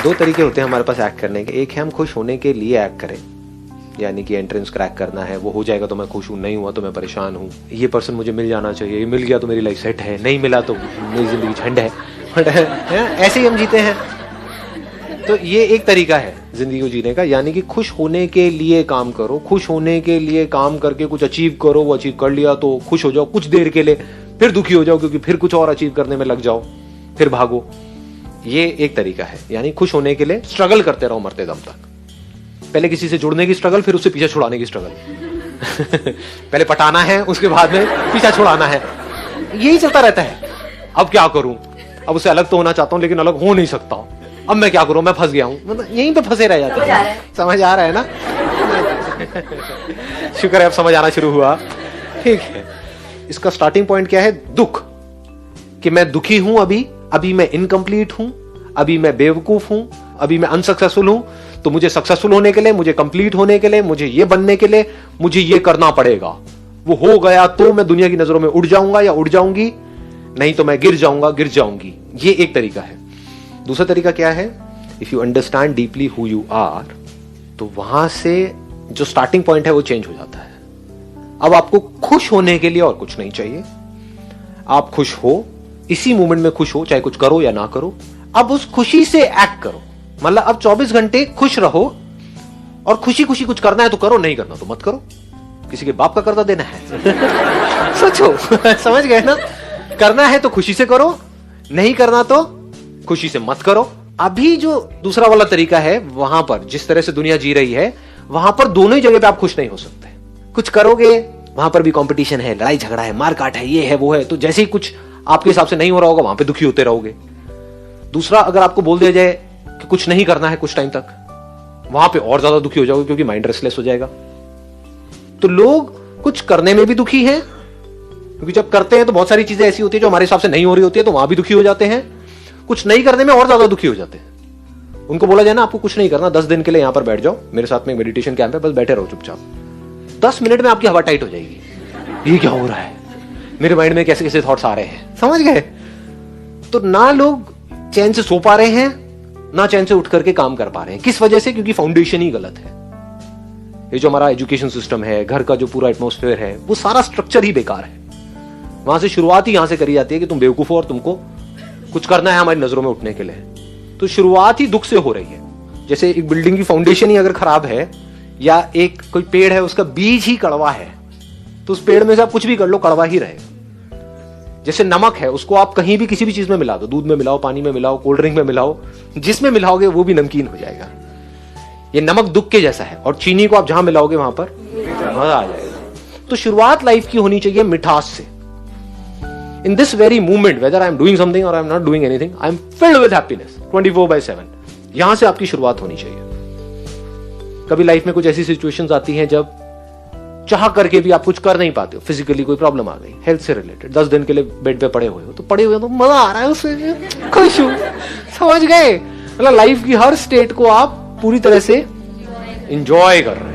दो तरीके होते हैं हमारे पास एक्ट करने के। एक है हम खुश होने के लिए एक्ट करें, यानी कि एंट्रेंस क्रैक करना है, वो हो जाएगा तो मैं खुश हूँ, नहीं हुआ तो मैं परेशान हूँ, ये पर्सन मुझे मिल जाना चाहिए, ये मिल गया तो मेरी लाइफ सेट है, नहीं मिला तो मेरी जिंदगी झंड है। ऐसे ही हम जीते हैं। तो ये एक तरीका है जिंदगी को जीने का, यानी कि खुश होने के लिए काम करो, खुश होने के लिए काम करके कुछ अचीव करो, वो अचीव कर लिया तो खुश हो जाओ कुछ देर के लिए, फिर दुखी हो जाओ क्योंकि फिर कुछ और अचीव करने में लग जाओ, फिर भागो। ये एक तरीका है, यानी खुश होने के लिए स्ट्रगल करते रहो मरते दम तक। पहले किसी से जुड़ने की स्ट्रगल, फिर उससे पीछा छुड़ाने की स्ट्रगल। पहले पटाना है, उसके बाद में पीछा छुड़ाना है, यही चलता रहता है। अब क्या करूं, अब उससे अलग तो होना चाहता हूं लेकिन अलग हो नहीं सकता, अब मैं क्या करूं, मैं फंस गया हूं, मतलब यहीं पे फंसे रह जाते हैं। समझ आ रहा है ना? शुक्र है अब समझ आना शुरू हुआ। ठीक है, इसका स्टार्टिंग पॉइंट क्या है? दुख, कि मैं दुखी हूं, अभी मैं इनकम्प्लीट हूं, अभी मैं बेवकूफ हूं, अभी मैं अनसक्सेसफुल हूं, तो मुझे सक्सेसफुल होने के लिए, मुझे कंप्लीट होने के लिए, मुझे ये बनने के लिए मुझे ये करना पड़ेगा। वो हो गया तो मैं दुनिया की नजरों में उड़ जाऊंगा या उड़ जाऊंगी, नहीं तो मैं गिर जाऊंगा, गिर जाऊंगी। ये एक तरीका है। दूसरा तरीका क्या है? If you understand deeply who you are, तो वहां से जो स्टार्टिंग पॉइंट है वो चेंज हो जाता है। अब आपको खुश होने के लिए और कुछ नहीं चाहिए। आप खुश हो, इसी मोमेंट में खुश हो, चाहे कुछ करो या ना करो। अब उस खुशी से एक्ट करो, मतलब अब 24 घंटे खुश रहो, और खुशी खुशी कुछ करना है तो करो, नहीं करना तो मत करो। किसी के बाप का कर्जा देना है? सोचो। समझ गए ना? करना है तो खुशी से करो, नहीं करना तो खुशी से मत करो। अभी जो दूसरा वाला तरीका है, वहां पर जिस तरह से दुनिया जी रही है, वहां पर दोनों ही जगह पे आप खुश नहीं हो सकते। कुछ करोगे, वहां पर भी कंपटीशन है, लड़ाई झगड़ा है, मारकाट है, ये है वो है, तो जैसे ही कुछ आपके हिसाब से नहीं हो रहा होगा, वहां पे दुखी होते रहोगे। दूसरा, अगर आपको बोल दिया जाए कि कुछ नहीं करना है कुछ टाइम तक, वहां पे और ज्यादा दुखी हो जाओगे क्योंकि माइंड रेस्टलेस हो जाएगा। तो लोग कुछ करने में भी दुखी हैं, क्योंकि जब करते हैं तो बहुत सारी चीजें ऐसी होती है जो हमारे हिसाब से नहीं हो रही होती है, तो वहां भी दुखी हो जाते हैं। कुछ नहीं करने में और ज्यादा दुखी हो जाते हैं। उनको बोला जाए ना, आपको कुछ नहीं करना, 10 दिन के लिए यहां पर बैठ जाओ, मेरे साथ में मेडिटेशन कैंप है, बस बैठे रहो चुपचाप, 10 मिनट में आपकी हवा टाइट हो जाएगी। ये क्या हो रहा है, मेरे माइंड में कैसे कैसे थॉट्स आ रहे हैं। समझ गए? तो ना लोग चैन से सो पा रहे हैं, ना चैन से उठ करके काम कर पा रहे हैं। किस वजह से? क्योंकि फाउंडेशन ही गलत है। ये जो हमारा एजुकेशन सिस्टम है, घर का जो पूरा एटमॉस्फेयर है, वो सारा स्ट्रक्चर ही बेकार है। वहां से शुरुआत ही यहां से करी जाती है कि तुम बेवकूफ हो और तुमको कुछ करना है हमारी नजरों में उठने के लिए। तो शुरुआत ही दुख से हो रही है। जैसे एक बिल्डिंग की फाउंडेशन ही अगर खराब है, या एक कोई पेड़ है उसका बीज ही कड़वा है, तो उस पेड़ में से आप कुछ भी कर लो, कड़वा ही रहेगा। जैसे नमक है, उसको आप कहीं भी किसी भी चीज में मिला दो, दूध में मिलाओ, पानी में मिलाओ, कोल्ड ड्रिंक में मिलाओ, जिसमें मिलाओगे वो भी नमकीन हो जाएगा। ये नमक दुख के जैसा है, और चीनी को आप जहां मिलाओगे वहां पर मजा आ जाएगा। तो शुरुआत लाइफ की होनी चाहिए मिठास से। In this very moment, whether I am doing something or I am not doing anything, I am filled with happiness 24/7. यहां से आपकी शुरुआत होनी चाहिए। कभी लाइफ में कुछ ऐसी सिचुएशंस आती हैं जब चाह करके भी आप कुछ कर नहीं पाते हो, फिजिकली कोई प्रॉब्लम आ गई, हेल्थ से रिलेटेड, 10 दिन के लिए बेड पे पड़े हुए हो, तो पड़े हुए तो मजा आ रहा है उससे, खुश हूं। समझ गए? मतलब लाइफ की हर स्टेट को आप पूरी तरह से एंजॉय कर रहे हैं।